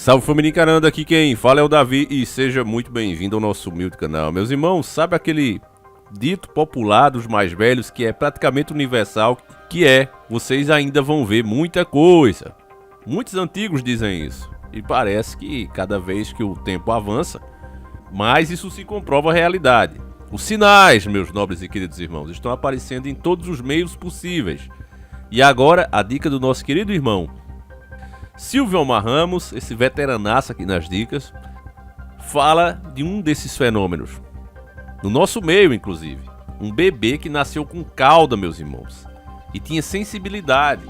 Salve família encarando, aqui quem fala é o Davi e seja muito bem-vindo ao nosso humilde canal. Meus irmãos, sabe aquele dito popular dos mais velhos que é praticamente universal, que é: vocês ainda vão ver muita coisa. Muitos antigos dizem isso e parece que cada vez que o tempo avança, mais isso se comprova a realidade. Os sinais, meus nobres e queridos irmãos, estão aparecendo em todos os meios possíveis. E agora a dica do nosso querido irmão Silvio Omar Ramos, esse veteranaço aqui nas dicas, fala de um desses fenômenos. No nosso meio, inclusive. Um bebê que nasceu com cauda, meus irmãos. E tinha sensibilidade.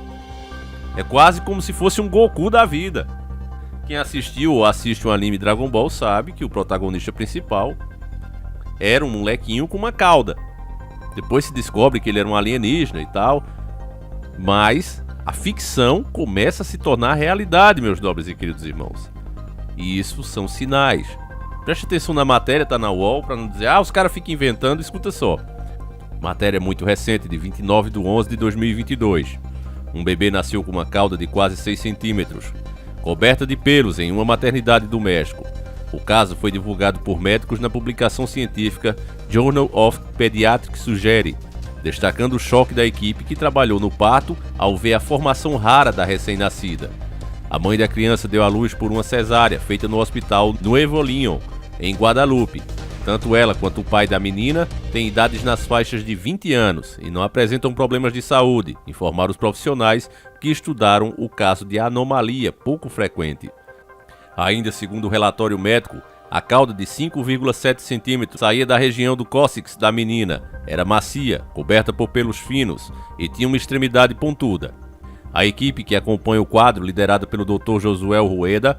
É quase como se fosse um Goku da vida. Quem assistiu ou assiste um anime Dragon Ball sabe que o protagonista principal era um molequinho com uma cauda. Depois se descobre que ele era um alienígena e tal. Mas a ficção começa a se tornar realidade, meus nobres e queridos irmãos. E isso são sinais. Preste atenção na matéria, tá na UOL, para não dizer, os caras ficam inventando, escuta só. Matéria muito recente, de 29/11/2022. Um bebê nasceu com uma cauda de quase 6 centímetros, coberta de pelos em uma maternidade do México. O caso foi divulgado por médicos na publicação científica Journal of Pediatrics Suggery, destacando o choque da equipe que trabalhou no parto ao ver a formação rara da recém-nascida. A mãe da criança deu à luz por uma cesárea feita no hospital Nuevo León, em Guadalupe. Tanto ela quanto o pai da menina têm idades nas faixas de 20 anos e não apresentam problemas de saúde, informaram os profissionais que estudaram o caso de anomalia pouco frequente. Ainda segundo o relatório médico, a cauda de 5,7 centímetros saía da região do cóccix da menina, era macia, coberta por pelos finos e tinha uma extremidade pontuda. A equipe que acompanha o quadro, liderada pelo Dr. Josuel Rueda,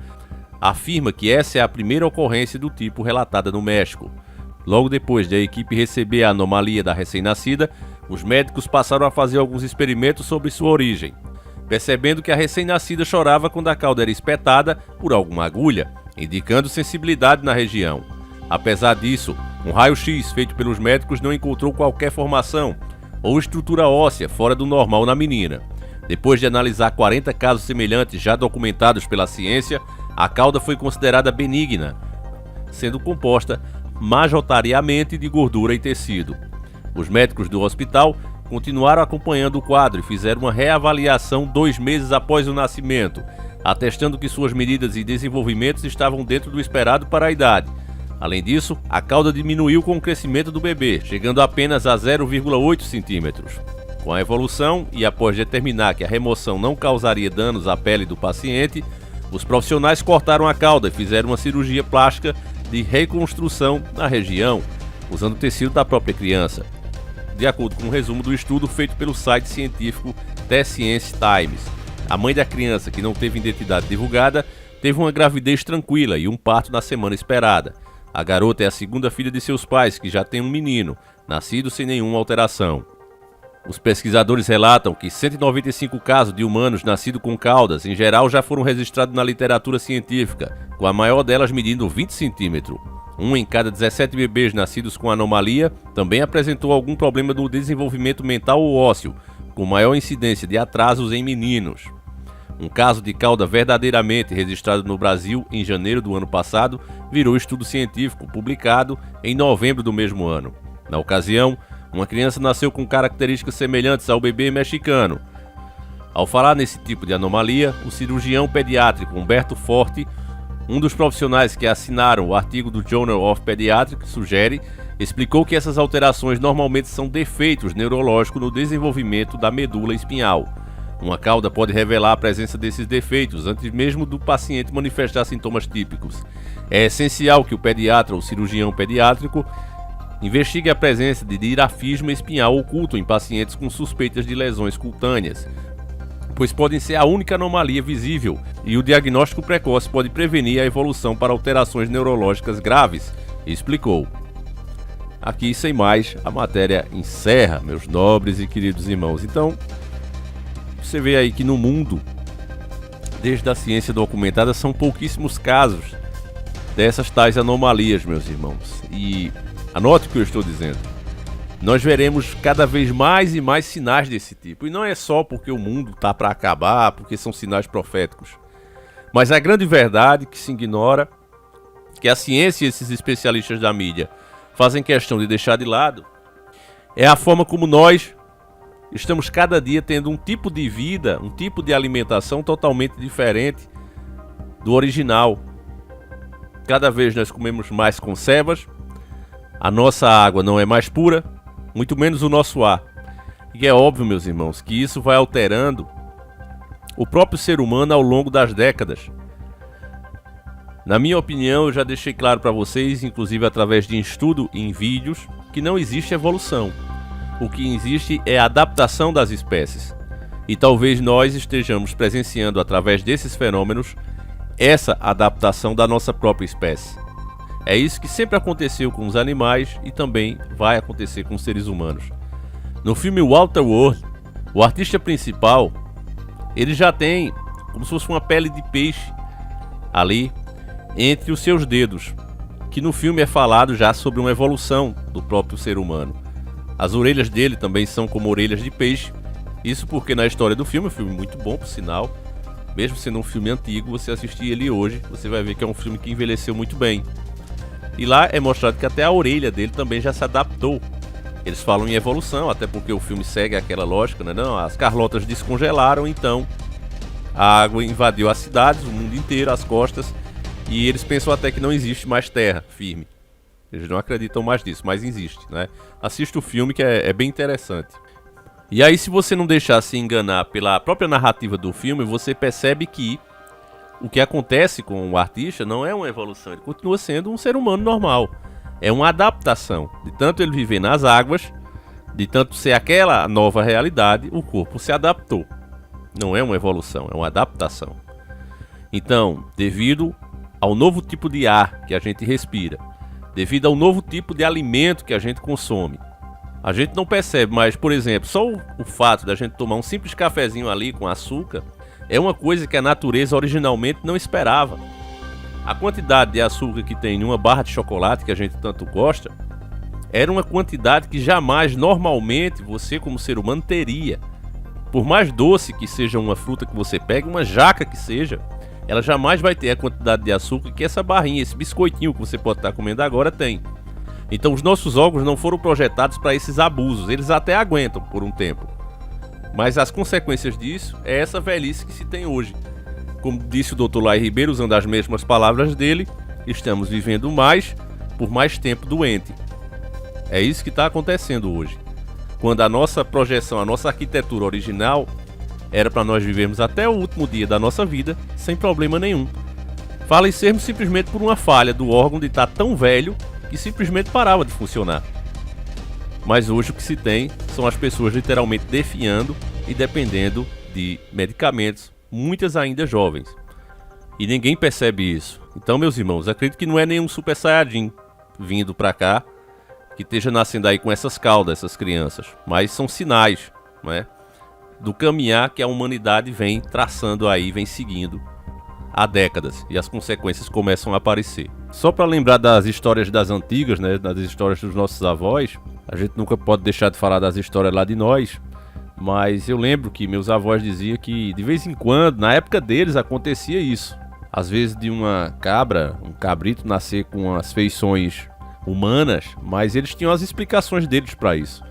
afirma que essa é a primeira ocorrência do tipo relatada no México. Logo depois de a equipe receber a anomalia da recém-nascida, os médicos passaram a fazer alguns experimentos sobre sua origem. Percebendo que a recém-nascida chorava quando a cauda era espetada por alguma agulha, indicando sensibilidade na região. Apesar disso, um raio-x feito pelos médicos não encontrou qualquer formação ou estrutura óssea fora do normal na menina. Depois de analisar 40 casos semelhantes já documentados pela ciência, a cauda foi considerada benigna, sendo composta majoritariamente de gordura e tecido. Os médicos do hospital continuaram acompanhando o quadro e fizeram uma reavaliação 2 meses após o nascimento, atestando que suas medidas e desenvolvimentos estavam dentro do esperado para a idade. Além disso, a cauda diminuiu com o crescimento do bebê, chegando apenas a 0,8 centímetros. Com a evolução e após determinar que a remoção não causaria danos à pele do paciente, os profissionais cortaram a cauda e fizeram uma cirurgia plástica de reconstrução na região, usando o tecido da própria criança. De acordo com um resumo do estudo feito pelo site científico The Science Times, a mãe da criança, que não teve identidade divulgada, teve uma gravidez tranquila e um parto na semana esperada. A garota é a segunda filha de seus pais, que já tem um menino, nascido sem nenhuma alteração. Os pesquisadores relatam que 195 casos de humanos nascidos com caudas, em geral, já foram registrados na literatura científica, com a maior delas medindo 20 centímetros. Um em cada 17 bebês nascidos com anomalia também apresentou algum problema no desenvolvimento mental ou ósseo, com maior incidência de atrasos em meninos. Um caso de cauda verdadeiramente registrado no Brasil em janeiro do ano passado virou estudo científico publicado em novembro do mesmo ano. Na ocasião, uma criança nasceu com características semelhantes ao bebê mexicano. Ao falar nesse tipo de anomalia, o cirurgião pediátrico Humberto Forte, um dos profissionais que assinaram o artigo do Journal of Pediatrics Suggery, explicou que essas alterações normalmente são defeitos neurológicos no desenvolvimento da medula espinhal. Uma cauda pode revelar a presença desses defeitos antes mesmo do paciente manifestar sintomas típicos. É essencial que o pediatra ou cirurgião pediátrico investigue a presença de dirafismo espinhal oculto em pacientes com suspeitas de lesões cutâneas, pois podem ser a única anomalia visível e o diagnóstico precoce pode prevenir a evolução para alterações neurológicas graves, explicou. Aqui, sem mais, a matéria encerra, meus nobres e queridos irmãos. Então, você vê aí que no mundo, desde a ciência documentada, são pouquíssimos casos dessas tais anomalias, meus irmãos. E anote o que eu estou dizendo. Nós veremos cada vez mais e mais sinais desse tipo. E não é só porque o mundo está para acabar, porque são sinais proféticos. Mas a grande verdade que se ignora, que a ciência e esses especialistas da mídia fazem questão de deixar de lado, é a forma como nós estamos cada dia tendo um tipo de vida, um tipo de alimentação totalmente diferente do original. Cada vez nós comemos mais conservas, a nossa água não é mais pura, muito menos o nosso ar. E é óbvio, meus irmãos, que isso vai alterando o próprio ser humano ao longo das décadas. Na minha opinião, eu já deixei claro para vocês, inclusive através de estudo em vídeos, que não existe evolução. O que existe é a adaptação das espécies. E talvez nós estejamos presenciando através desses fenômenos essa adaptação da nossa própria espécie. É isso que sempre aconteceu com os animais e também vai acontecer com os seres humanos. No filme Waterworld, o artista principal, ele já tem como se fosse uma pele de peixe ali entre os seus dedos, que no filme é falado já sobre uma evolução do próprio ser humano. As orelhas dele também são como orelhas de peixe, isso porque na história do filme, um filme muito bom por sinal, mesmo sendo um filme antigo, você assistir ele hoje, você vai ver que é um filme que envelheceu muito bem. E lá é mostrado que até a orelha dele também já se adaptou. Eles falam em evolução, até porque o filme segue aquela lógica, né? Não, as Carlotas descongelaram, então a água invadiu as cidades, o mundo inteiro, as costas, e eles pensam até que não existe mais terra firme. Eles não acreditam mais nisso, mas existe, né? Assista o filme que é bem interessante. E aí, se você não deixar se enganar pela própria narrativa do filme, você percebe que o que acontece com o artista não é uma evolução, ele continua sendo um ser humano normal. É uma adaptação. De tanto ele viver nas águas, de tanto ser aquela nova realidade, o corpo se adaptou. Não é uma evolução, é uma adaptação. Então, devido ao novo tipo de ar que a gente respira, devido ao novo tipo de alimento que a gente consome, a gente não percebe, mas, por exemplo, só o fato da gente tomar um simples cafezinho ali com açúcar é uma coisa que a natureza originalmente não esperava. A quantidade de açúcar que tem em uma barra de chocolate que a gente tanto gosta era uma quantidade que jamais normalmente você como ser humano teria. Por mais doce que seja uma fruta que você pega, uma jaca que seja, ela jamais vai ter a quantidade de açúcar que essa barrinha, esse biscoitinho que você pode estar comendo agora tem. Então os nossos órgãos não foram projetados para esses abusos, eles até aguentam por um tempo. Mas as consequências disso é essa velhice que se tem hoje. Como disse o Dr. Lai Ribeiro, usando as mesmas palavras dele, estamos vivendo mais por mais tempo doente. É isso que está acontecendo hoje. Quando a nossa projeção, a nossa arquitetura original era para nós vivermos até o último dia da nossa vida sem problema nenhum. Falecermos simplesmente por uma falha do órgão de estar tão velho que simplesmente parava de funcionar. Mas hoje o que se tem são as pessoas literalmente definhando e dependendo de medicamentos, muitas ainda jovens. E ninguém percebe isso. Então, meus irmãos, acredito que não é nenhum Super Saiyajin vindo pra cá que esteja nascendo aí com essas caudas, essas crianças. Mas são sinais, né, do caminhar que a humanidade vem traçando aí, vem seguindo há décadas. E as consequências começam a aparecer. Só para lembrar das histórias das antigas, né, das histórias dos nossos avós, a gente nunca pode deixar de falar das histórias lá de nós. Mas eu lembro que meus avós diziam que de vez em quando, na época deles, acontecia isso. Às vezes de uma cabra, um cabrito nascer com as feições humanas, mas eles tinham as explicações deles para isso.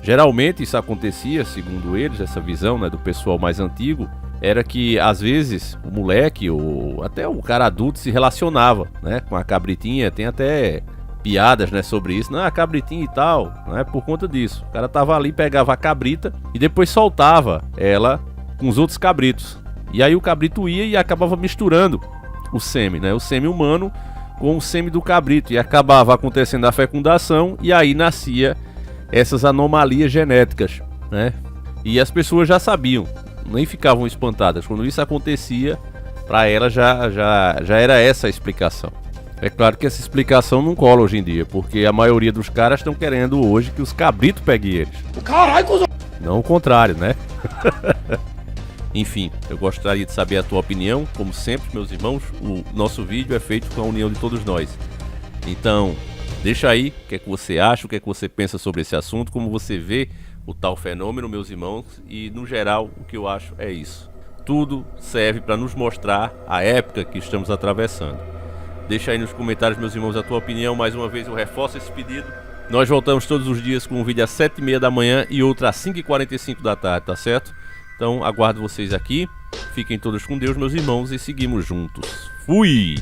Geralmente isso acontecia, segundo eles, essa visão, né, do pessoal mais antigo, era que às vezes o moleque ou até o cara adulto se relacionava, né, com a cabritinha. Tem até piadas, né, sobre isso, a cabritinha e tal, né, por conta disso. O cara tava ali, pegava a cabrita e depois soltava ela com os outros cabritos. E aí o cabrito ia e acabava misturando o sêmen, né, o sêmen humano com o sêmen do cabrito, e acabava acontecendo a fecundação, e aí nascia essas anomalias genéticas, né? E as pessoas já sabiam, nem ficavam espantadas. Quando isso acontecia, para elas já era essa a explicação. É claro que essa explicação não cola hoje em dia, porque a maioria dos caras estão querendo hoje que os cabritos peguem eles. Caralho, cuzão! Não o contrário, né? Enfim, eu gostaria de saber a tua opinião. Como sempre, meus irmãos, o nosso vídeo é feito com a união de todos nós. Então, deixa aí o que é que você acha, o que é que você pensa sobre esse assunto, como você vê o tal fenômeno, meus irmãos. E, no geral, o que eu acho é isso. tudo serve para nos mostrar a época que estamos atravessando. Deixa aí nos comentários, meus irmãos, a tua opinião. Mais uma vez eu reforço esse pedido. Nós voltamos todos os dias com um vídeo às 7h30 da manhã e outro às 5h45 da tarde, tá certo? Então aguardo vocês aqui. Fiquem todos com Deus, meus irmãos, e seguimos juntos. Fui!